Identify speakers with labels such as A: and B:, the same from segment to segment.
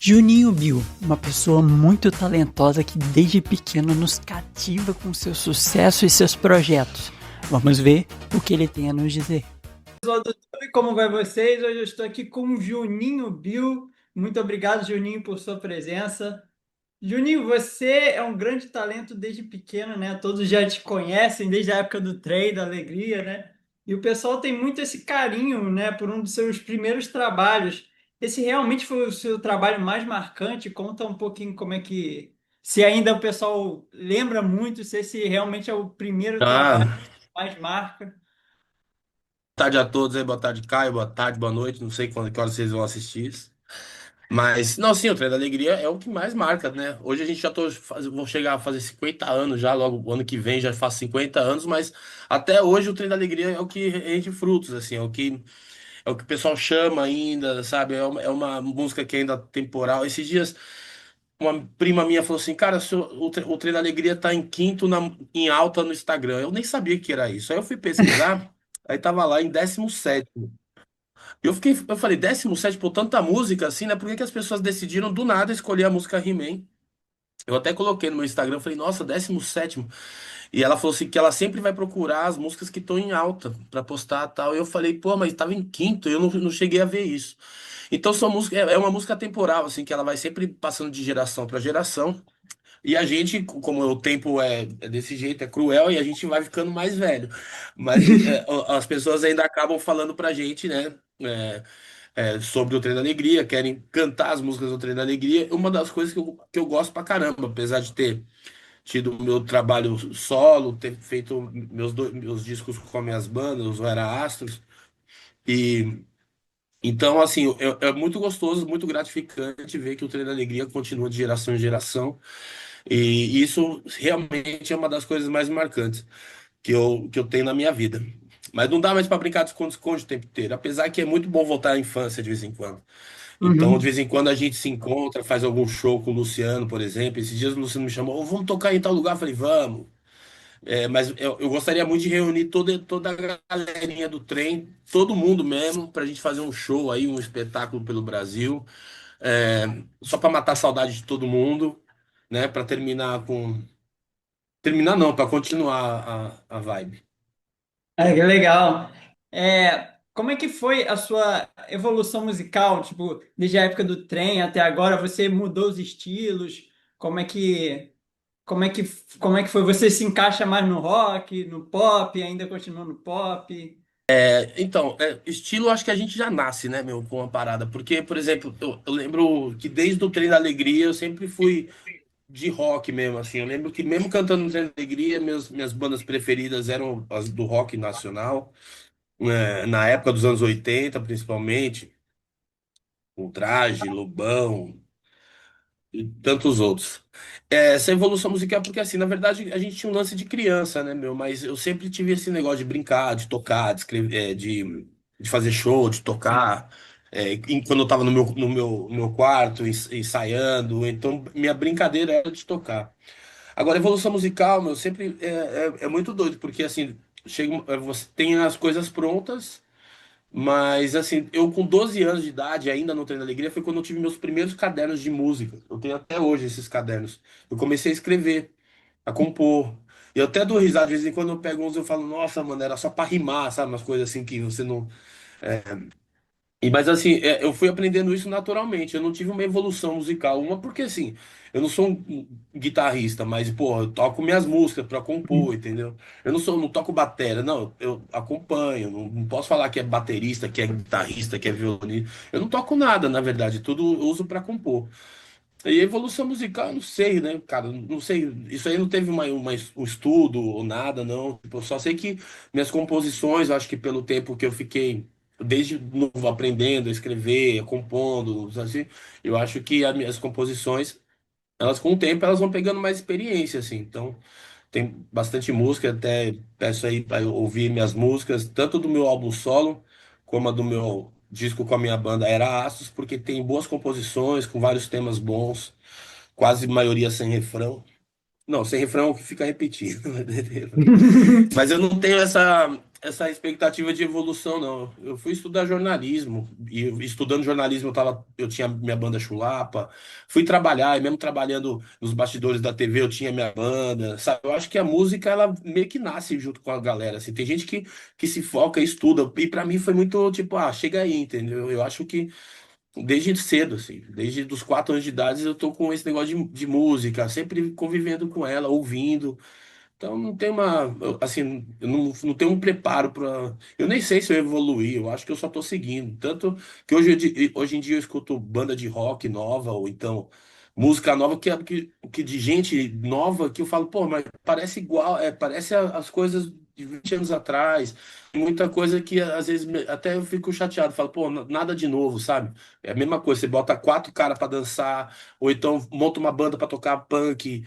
A: Juninho Bill, uma pessoa muito talentosa que desde pequeno nos cativa com seu sucesso e seus projetos. Vamos ver o que ele tem a nos dizer.
B: Pessoal do YouTube, como vai vocês? Hoje eu estou aqui com o Juninho Bill. Muito obrigado, Juninho, por sua presença. Juninho, você é um grande talento desde pequeno, né? Todos já te conhecem desde a época do trem, da alegria, né? E o pessoal tem muito esse carinho, né, por um dos seus primeiros trabalhos. Esse realmente foi o seu trabalho mais marcante? Conta um pouquinho como é que, se ainda o pessoal lembra muito, se esse realmente é o primeiro trabalho
C: Ah,
B: que mais marca.
C: boa tarde a todos aí, boa tarde, Caio, boa tarde, boa noite, não sei quando que horas vocês vão assistir isso. Mas, não, sim, o Trem da Alegria é o que mais marca, né? Hoje a gente vou chegar a fazer 50 anos já, logo o ano que vem já faço 50 anos, mas até hoje o Trem da Alegria é o que rende frutos, assim, é o que o pessoal chama ainda, sabe? É uma música que ainda é temporal. Esses dias, uma prima minha falou assim, cara, o Trem da Alegria tá em quinto em alta no Instagram. Eu nem sabia que era isso. Aí eu fui pesquisar, aí tava lá em 17º. Eu falei, 17º, por tanta música assim, né? Por que que as pessoas decidiram do nada escolher a música He-Man? Eu até coloquei no meu Instagram, eu falei, nossa, 17º. E ela falou assim que ela sempre vai procurar as músicas que estão em alta pra postar e tal. E eu falei, pô, mas tava em quinto, eu não cheguei a ver isso. Então são música, é uma música temporal, assim, que ela vai sempre passando de geração pra geração. E a gente, como o tempo é desse jeito, é cruel, e a gente vai ficando mais velho. Mas as pessoas ainda acabam falando pra gente, né? É, sobre o Trem da Alegria, querem cantar as músicas do Trem da Alegria. Uma das coisas que eu gosto pra caramba, apesar de ter tido o meu trabalho solo, ter feito meus discos com as minhas bandas, os Era Astros, e então, assim, é muito gostoso, muito gratificante ver que o Trem da Alegria continua de geração em geração, e isso realmente é uma das coisas mais marcantes que eu tenho na minha vida. Mas não dá mais para brincar de esconde-esconde o tempo inteiro, apesar que é muito bom voltar à infância de vez em quando. Então, de
B: Uhum.
C: vez em quando a gente se encontra, faz algum show com o Luciano, por exemplo. Esses dias o Luciano me chamou, "Ô, vamos tocar em tal lugar?" Eu falei, vamos. Mas eu gostaria muito de reunir toda a galerinha do trem, todo mundo mesmo, para a gente fazer um show aí, um espetáculo pelo Brasil, é, só para matar a saudade de todo mundo, né? Para terminar com. Terminar não, para continuar a vibe.
B: Ah, que legal. Como é que foi a sua evolução musical? Tipo, desde a época do trem até agora, você mudou os estilos? Como é que, como é que, como é que foi? Você se encaixa mais no rock, no pop, ainda continua no pop?
C: Então, estilo acho que a gente já nasce, né, meu, com uma parada. Porque, por exemplo, eu lembro que desde o Trem da Alegria eu sempre fui de rock mesmo, assim. Eu lembro que mesmo cantando no Trem da Alegria, minhas bandas preferidas eram as do rock nacional, né, na época dos anos 80, principalmente, Ultraje, Lobão e tantos outros. Essa evolução musical, porque assim, na verdade, a gente tinha um lance de criança, né, meu? Mas eu sempre tive esse negócio de brincar, de tocar, de escrever, de fazer show, de tocar. Quando eu tava no meu quarto, ensaiando, então minha brincadeira era de tocar. Agora, evolução musical, meu, sempre é muito doido, porque assim, você tem as coisas prontas. Mas, assim, eu com 12 anos de idade, ainda no Treino da Alegria, foi quando eu tive meus primeiros cadernos de música. Eu tenho até hoje esses cadernos. Eu comecei a escrever, a compor. E eu até dou risada, de vez em quando eu pego uns e eu falo, nossa, mano, era só pra rimar, sabe? Umas coisas assim que você não. Mas assim, eu fui aprendendo isso naturalmente. Eu não tive uma evolução musical. Uma porque assim, eu não sou um guitarrista, mas pô, eu toco minhas músicas pra compor, entendeu? Não toco bateria, não, eu acompanho. Não posso falar que é baterista, que é guitarrista, que é violonista. Eu não toco nada, na verdade, tudo eu uso pra compor. E a evolução musical, eu não sei, né, cara? Não sei. Isso aí não teve um estudo ou nada, não. Tipo, eu só sei que minhas composições, eu acho que pelo tempo que eu fiquei desde novo aprendendo a escrever, compondo, assim, eu acho que as minhas composições, elas com o tempo, elas vão pegando mais experiência, assim. Então, tem bastante música, até peço aí para ouvir minhas músicas, tanto do meu álbum solo, como a do meu disco com a minha banda Era Astros, porque tem boas composições, com vários temas bons, quase maioria sem refrão. Não, sem refrão é o que fica repetindo. Mas eu não tenho essa. essa expectativa de evolução, não. Eu fui estudar jornalismo, e estudando jornalismo eu tinha minha banda Chulapa, fui trabalhar, e mesmo trabalhando nos bastidores da TV, eu tinha minha banda, sabe? Eu acho que a música, ela meio que nasce junto com a galera, assim. Tem gente que se foca, estuda, e pra mim foi muito tipo, chega aí, entendeu? Eu acho que desde cedo, assim, desde os 4 anos de idade, eu tô com esse negócio de música, sempre convivendo com ela, ouvindo. Então não tem assim, eu não tenho um preparo para. Eu nem sei se eu evoluí, eu acho que eu só tô seguindo. Tanto que hoje em dia eu escuto banda de rock nova, ou então música nova, que de gente nova, que eu falo, pô, mas parece igual, parece as coisas de 20 anos atrás. Muita coisa que às vezes até eu fico chateado, falo, pô, nada de novo, sabe? É a mesma coisa, você bota 4 caras para dançar, ou então monta uma banda para tocar punk.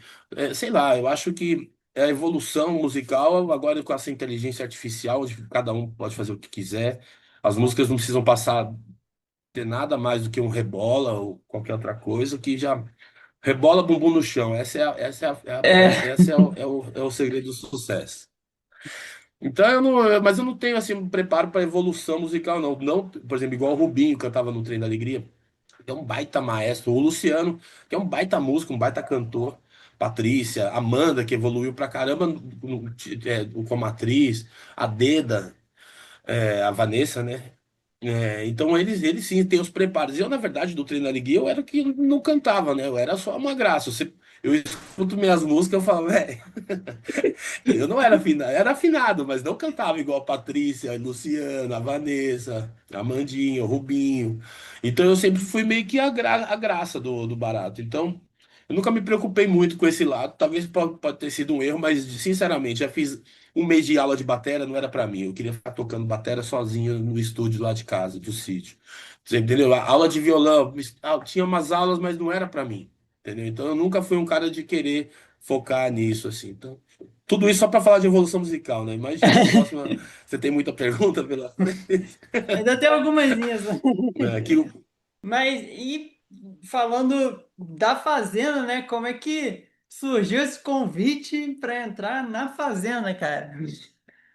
C: Sei lá, eu acho que a evolução musical, agora com essa inteligência artificial, onde cada um pode fazer o que quiser. As músicas não precisam passar ter nada mais do que um rebola ou qualquer outra coisa, que já rebola bumbum no chão.
B: É,
C: Esse é o segredo do sucesso. Então mas eu não tenho assim um preparo para evolução musical, não. Não, por exemplo, igual o Rubinho cantava no Trem da Alegria, que é um baita maestro. O Luciano, que é um baita músico, um baita cantor. Patrícia, Amanda, que evoluiu pra caramba como atriz, a Deda, a Vanessa, né? Então eles sim têm os preparos. Eu, na verdade, do Treino da Alegria, eu era que não cantava, né? Eu era só uma graça. Eu escuto minhas músicas, eu falo, velho, eu não era afinado, era afinado, mas não cantava igual a Patrícia, a Luciana, a Vanessa, a Amandinha, o Rubinho. Então eu sempre fui meio que a graça do barato. Então eu nunca me preocupei muito com esse lado. Talvez pode ter sido um erro, mas sinceramente, já fiz um mês de aula de batera, não era pra mim. Eu queria ficar tocando batera sozinho no estúdio lá de casa, do sítio. Você entendeu? A aula de violão, tinha umas aulas, mas não era pra mim. Entendeu? Então eu nunca fui um cara de querer focar nisso, assim. Então, tudo isso só para falar de evolução musical, né? Imagina, a próxima. Você tem muita pergunta pela frente.
B: ainda tem algumas linhas.
C: Né?
B: Mas e falando da Fazenda, né? Como é que surgiu esse convite para entrar na Fazenda, cara?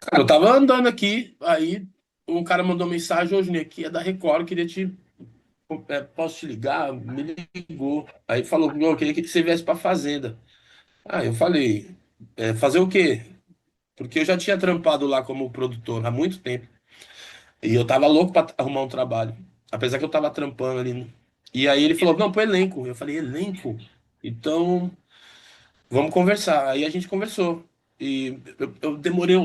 C: Cara, eu tava andando aqui, aí um cara mandou mensagem hoje, né? Que é da Record, eu queria posso te ligar? Me ligou. Aí falou, não, eu queria que você viesse pra Fazenda. Eu falei, fazer o quê? Porque eu já tinha trampado lá como produtor há muito tempo. E eu tava louco pra arrumar um trabalho. Apesar que eu tava trampando ali, né? E aí ele falou, não, pro elenco. Eu falei, elenco? Então, vamos conversar. Aí a gente conversou. E eu demorei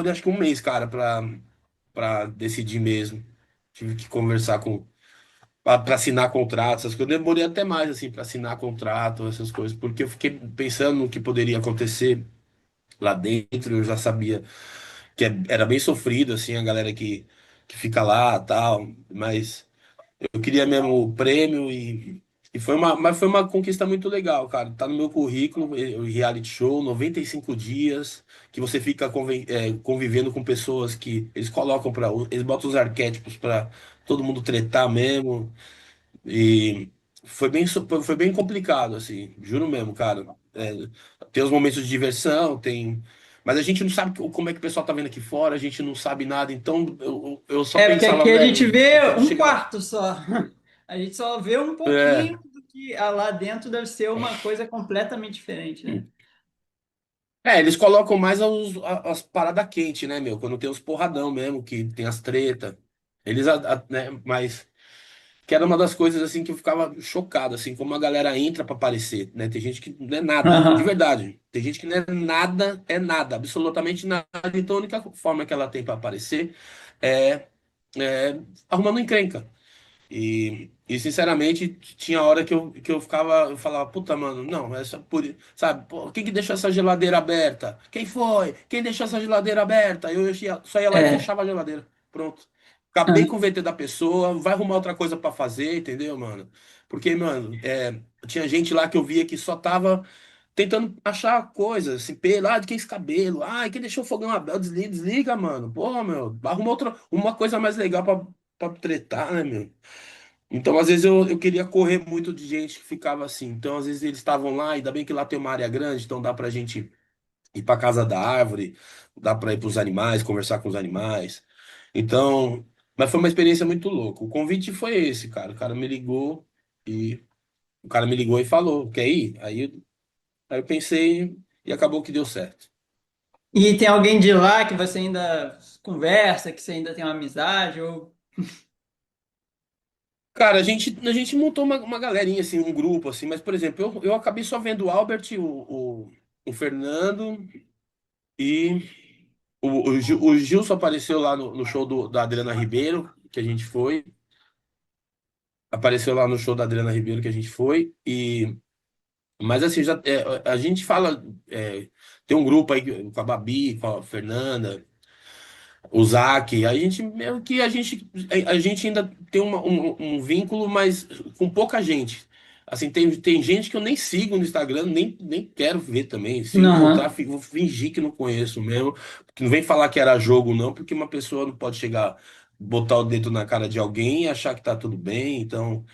C: acho que um mês, cara, pra decidir mesmo. Tive que conversar pra assinar contrato, essas coisas. Eu demorei até mais, assim, pra assinar contrato, essas coisas, porque eu fiquei pensando no que poderia acontecer lá dentro. Eu já sabia que era bem sofrido, assim, a galera que fica lá, tal, mas eu queria mesmo o prêmio mas foi uma conquista muito legal, cara. Tá no meu currículo, o reality show, 95 dias, que você fica convivendo com pessoas que eles botam os arquétipos pra todo mundo tretar mesmo. E foi bem complicado, assim, juro mesmo, cara. Tem os momentos de diversão, mas a gente não sabe como é que o pessoal tá vendo aqui fora, a gente não sabe nada, então eu só
B: É, porque
C: pensava,
B: aqui a gente
C: velho,
B: vê
C: eu quero
B: um
C: chegar lá.
B: quarto só. A gente só vê um
C: É,
B: pouquinho do que lá dentro deve ser uma coisa completamente diferente, né?
C: eles colocam mais as paradas quentes, né, meu? Quando tem os porradão mesmo, que tem as treta. Né, mas que era uma das coisas assim que eu ficava chocado, assim, como a galera entra pra aparecer, né? Tem gente que não é nada, de
B: Aham.
C: verdade. Tem gente que não é nada, absolutamente nada. Então a única forma que ela tem pra aparecer é, é arrumando encrenca. Sinceramente, tinha hora eu falava, puta, mano, não, sabe, pô, quem que deixou essa geladeira aberta? Quem foi? Quem deixou essa geladeira aberta? Só ia lá e
B: É.
C: fechava a geladeira. Pronto. Acabei com o VT da pessoa, vai arrumar outra coisa pra fazer, entendeu, mano? Porque, mano, tinha gente lá que eu via que só tava tentando achar coisas, assim, pelo, de quem esse cabelo? Quem deixou o fogão aberto? Desliga, desliga, mano. Pô, meu, arruma uma coisa mais legal pra tretar, né, meu? Então, às vezes, eu queria correr muito de gente que ficava assim. Então, às vezes, eles estavam lá, ainda bem que lá tem uma área grande, então dá pra gente ir para casa da árvore, dá para ir para os animais, conversar com os animais. Então, mas foi uma experiência muito louca. O convite foi esse, cara. E o cara me ligou e falou, quer ir? Aí eu pensei e acabou que deu certo.
B: E tem alguém de lá que você ainda conversa, que você ainda tem uma amizade? Ou...
C: Cara, a gente montou uma galerinha, assim, um grupo, assim, mas, por exemplo, eu acabei só vendo o Albert, o Fernando e o Gilson apareceu lá no show da Adriana Ribeiro, que a gente foi. Apareceu lá no show da Adriana Ribeiro que a gente foi. Mas assim, a gente fala. Tem um grupo aí com a Babi, com a Fernanda, o Zac. A gente meio que a gente ainda tem um vínculo, mas com pouca gente. Assim, tem gente que eu nem sigo no Instagram, nem quero ver também. Se encontrar,
B: Aham.
C: vou fingir que não conheço mesmo. Que não vem falar que era jogo, não, porque uma pessoa não pode chegar, botar o dedo na cara de alguém e achar que tá tudo bem. Então.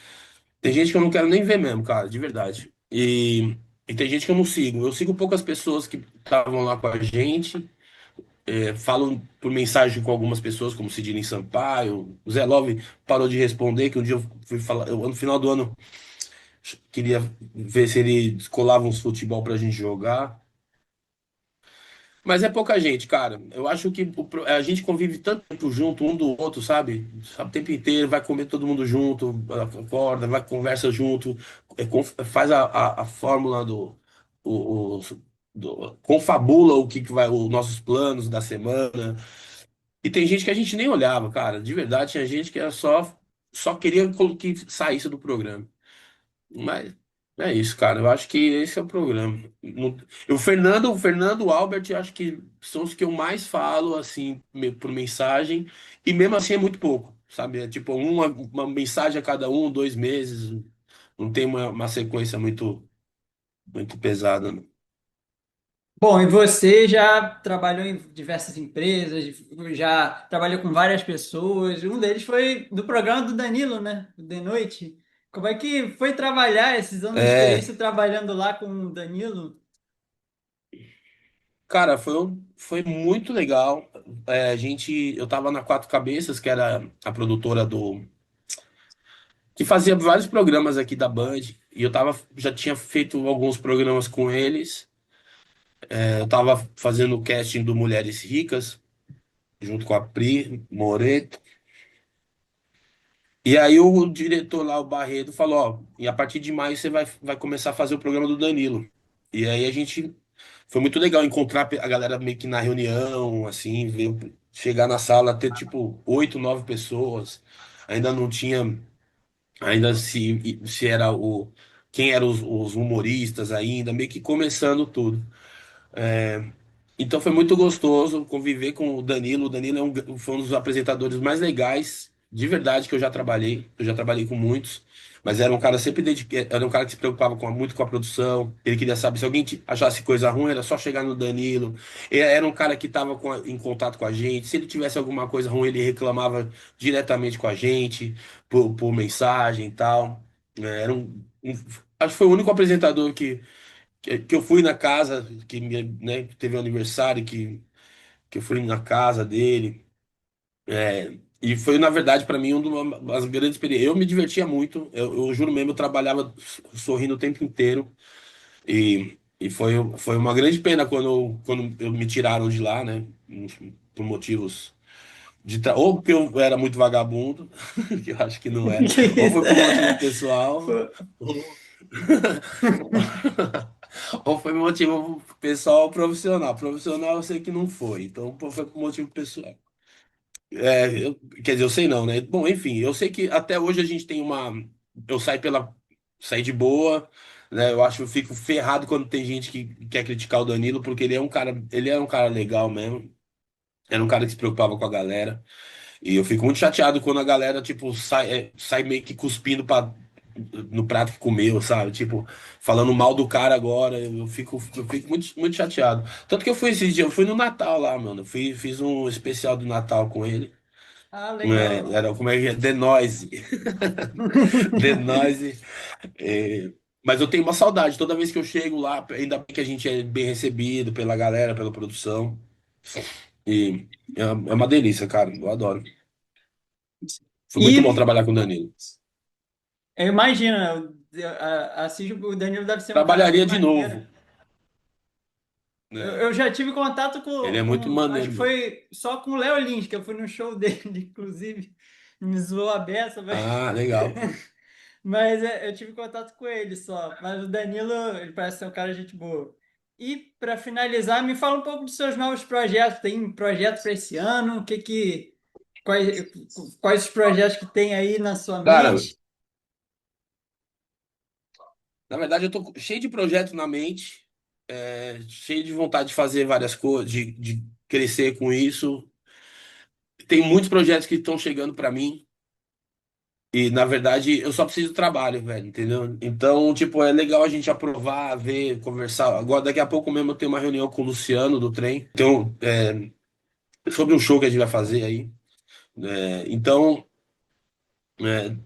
C: Tem gente que eu não quero nem ver mesmo, cara, de verdade. E tem gente que eu não sigo. Eu sigo poucas pessoas que estavam lá com a gente. Falo por mensagem com algumas pessoas, como Sidney Sampaio. O Zé Love parou de responder, que um dia eu fui falar. No final do ano, queria ver se ele descolava uns futebol pra gente jogar. Mas é pouca gente, cara. Eu acho que a gente convive tanto tempo junto, um do outro, sabe? Sabe, o tempo inteiro, vai comer todo mundo junto, acorda, vai, conversa junto, faz a fórmula confabula o que vai, os nossos planos da semana. E tem gente que a gente nem olhava, cara. De verdade, tinha gente que era só queria que saísse do programa. Mas é isso, cara. Eu acho que esse é o programa. O Fernando, o Albert, eu acho que são os que eu mais falo, assim, por mensagem. E mesmo assim é muito pouco, sabe? É tipo uma mensagem a cada 2 meses. Não tem uma sequência muito pesada, não.
B: Bom, e você já trabalhou em diversas empresas, já trabalhou com várias pessoas. Um deles foi do programa do Danilo, né? O De Noite. Como é que foi trabalhar esses anos de
C: É,
B: experiência trabalhando lá com o Danilo?
C: cara, foi muito legal. Eu tava na Quatro Cabeças, que era a produtora que fazia vários programas aqui da Band, e já tinha feito alguns programas com eles. Eu tava fazendo o casting do Mulheres Ricas, junto com a Pri Moreto. E aí o diretor lá, o Barreto, falou, ó, e a partir de maio você vai começar a fazer o programa do Danilo. E aí foi muito legal encontrar a galera meio que na reunião, assim, chegar na sala, ter tipo 8, 9 pessoas. Ainda não tinha, ainda se era quem eram os humoristas ainda, meio que começando tudo. Então foi muito gostoso conviver com o Danilo. O Danilo foi um dos apresentadores mais legais, de verdade, que eu já trabalhei. Eu já trabalhei com muitos, mas era um cara sempre dedicado, era um cara que se preocupava muito com a produção. Ele queria saber se alguém achasse coisa ruim, era só chegar no Danilo. Ele era um cara que estava em contato com a gente. Se ele tivesse alguma coisa ruim, ele reclamava diretamente com a gente, por mensagem e tal. Acho que foi o único apresentador que eu fui na casa, né, que teve um aniversário, que eu fui na casa dele. E foi, na verdade, para mim, uma das grandes experiências. Eu me divertia muito, eu juro mesmo, eu trabalhava sorrindo o tempo inteiro. E foi uma grande pena quando me tiraram de lá, né? Por motivos ou porque eu era muito vagabundo, que eu acho que não era,
B: Que
C: ou
B: isso?
C: foi por motivo pessoal,
B: Pô.
C: ou, ou foi motivo pessoal ou profissional. Profissional eu sei que não foi, então pô, foi por motivo pessoal. Quer dizer, eu sei não, né? Bom, enfim, eu sei que até hoje a gente tem uma. Eu saí de boa, né? Eu acho que eu fico ferrado quando tem gente que quer criticar o Danilo, porque ele era um cara legal mesmo. Era um cara que se preocupava com a galera. E eu fico muito chateado quando a galera, tipo, sai meio que cuspindo no prato que comeu, sabe? Tipo, falando mal do cara agora. Eu fico muito, muito chateado. Tanto que eu fui esses dias, eu fui no Natal lá, mano. Fiz um especial do Natal com ele.
B: Ah, legal.
C: Era como é que é? The Noise. The Noise. Mas eu tenho uma saudade. Toda vez que eu chego lá, ainda bem que a gente é bem recebido pela galera, pela produção. E é uma delícia, cara. Eu adoro. Foi muito bom
B: E
C: trabalhar com o Danilo.
B: eu imagino, assim, o Danilo deve ser um cara
C: Trabalharia
B: muito
C: de
B: maneiro.
C: novo,
B: Eu,
C: né?
B: eu já tive contato
C: Ele é muito
B: acho
C: maneiro
B: que
C: mesmo.
B: foi só com o Léo Lins, que eu fui no show dele, inclusive, me zoou a beça,
C: Ah, legal.
B: mas eu tive contato com ele só. Mas o Danilo, ele parece ser um cara de gente boa. E para finalizar, me fala um pouco dos seus novos projetos. Tem projeto para esse ano? Quais, quais os projetos que tem aí na sua
C: Cara,
B: mente?
C: na verdade eu tô cheio de projetos na mente, cheio de vontade de fazer várias coisas, de crescer com isso. Tem muitos projetos que estão chegando pra mim. E, na verdade, eu só preciso de trabalho, velho, entendeu? Então, tipo, é legal a gente aprovar, ver, conversar. Agora, daqui a pouco mesmo eu tenho uma reunião com o Luciano do trem. Então, sobre um show que a gente vai fazer aí. Então,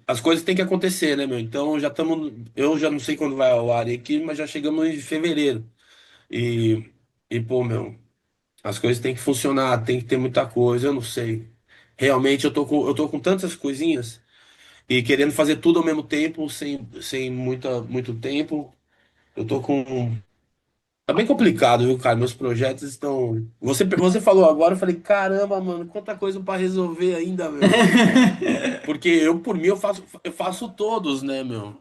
C: as coisas têm que acontecer, né, meu? Então, já estamos. Eu já não sei quando vai ao ar aqui, mas já chegamos em fevereiro. E, pô, meu, as coisas têm que funcionar, tem que ter muita coisa, eu não sei. Realmente, eu tô com tantas coisinhas. E querendo fazer tudo ao mesmo tempo, sem muito tempo. Eu tô com. Tá bem complicado, viu, cara? Meus projetos estão. Você falou agora, eu falei, caramba, mano, quanta coisa pra resolver ainda, meu. Porque eu, por mim, eu faço todos, né, meu?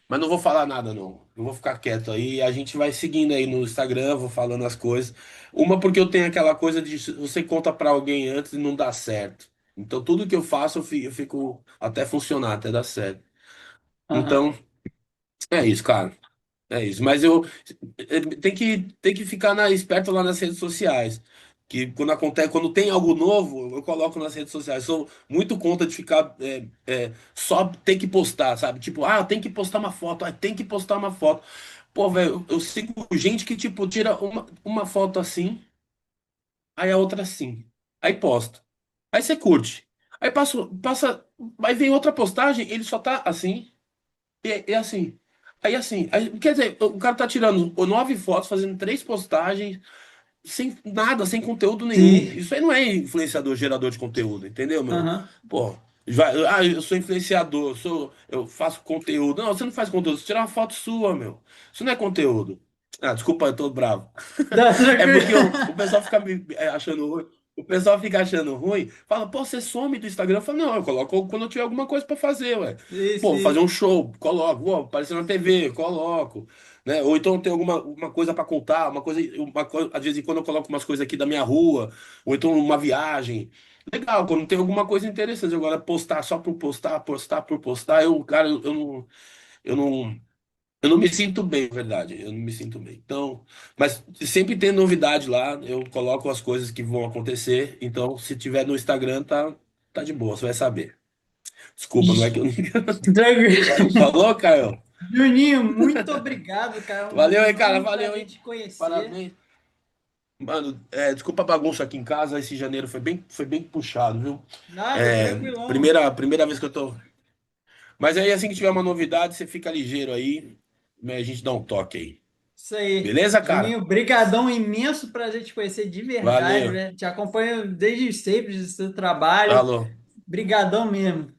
C: Mas não vou falar nada, não. Eu vou ficar quieto aí. A gente vai seguindo aí no Instagram, vou falando as coisas. Uma porque eu tenho aquela coisa de você conta pra alguém antes e não dá certo. Então tudo que eu faço, eu fico até funcionar, até dar certo.
B: Aham,
C: Então, é isso, cara. É isso. Mas tem que ficar esperto lá nas redes sociais. Que quando acontece, quando tem algo novo, eu coloco nas redes sociais. Sou muito contra de ficar só tem que postar, sabe? Tipo, tem que postar uma foto, tem que postar uma foto. Pô, velho, eu sigo gente que, tipo, tira uma foto assim, aí a outra assim. Aí posta. Aí você curte. Aí passa, aí vem outra postagem, ele só tá assim. E assim. Aí, quer dizer, o cara tá tirando 9 fotos, fazendo 3 postagens, sem nada, sem conteúdo nenhum.
B: sim.
C: Isso aí não é influenciador, gerador de conteúdo, entendeu, meu?
B: Aham.
C: Pô, eu sou influenciador, eu faço conteúdo. Não, você não faz conteúdo, você tira uma foto sua, meu. Isso não é conteúdo. Ah, desculpa, eu tô bravo.
B: Dá
C: É
B: tranquilo.
C: porque o pessoal fica achando ruim. O pessoal fica achando ruim, fala, pô, você some do Instagram. Eu falo, não, eu coloco quando eu tiver alguma coisa pra fazer, ué.
B: Sim,
C: Pô, vou fazer
B: sim.
C: um show, coloco, vou aparecer na TV, coloco, né? Ou então tem alguma uma coisa pra contar, às vezes quando eu coloco umas coisas aqui da minha rua, ou então uma viagem. Legal, quando tem alguma coisa interessante. Agora, postar só por postar, postar por postar, cara, eu não, eu não me sinto bem, na verdade. Eu não me sinto bem. Então, mas sempre tem novidade lá, eu coloco as coisas que vão acontecer. Então, se tiver no Instagram, tá de boa, você vai saber. Desculpa, não é que eu.
B: Tranquilo.
C: Falou, Caio?
B: Juninho, muito obrigado, cara. Um
C: Valeu aí, cara.
B: enorme
C: Valeu,
B: prazer
C: hein?
B: te conhecer.
C: Parabéns. Mano, desculpa a bagunça aqui em casa. Esse janeiro foi bem puxado, viu?
B: Nada, tranquilão.
C: Primeira vez que eu tô. Mas aí, assim que tiver uma novidade, você fica ligeiro aí, né? A gente dá um toque aí.
B: Isso aí.
C: Beleza, cara?
B: Juninho, brigadão, imenso prazer te conhecer de verdade,
C: Valeu.
B: né? Te acompanho desde sempre do seu trabalho.
C: Alô.
B: Brigadão mesmo.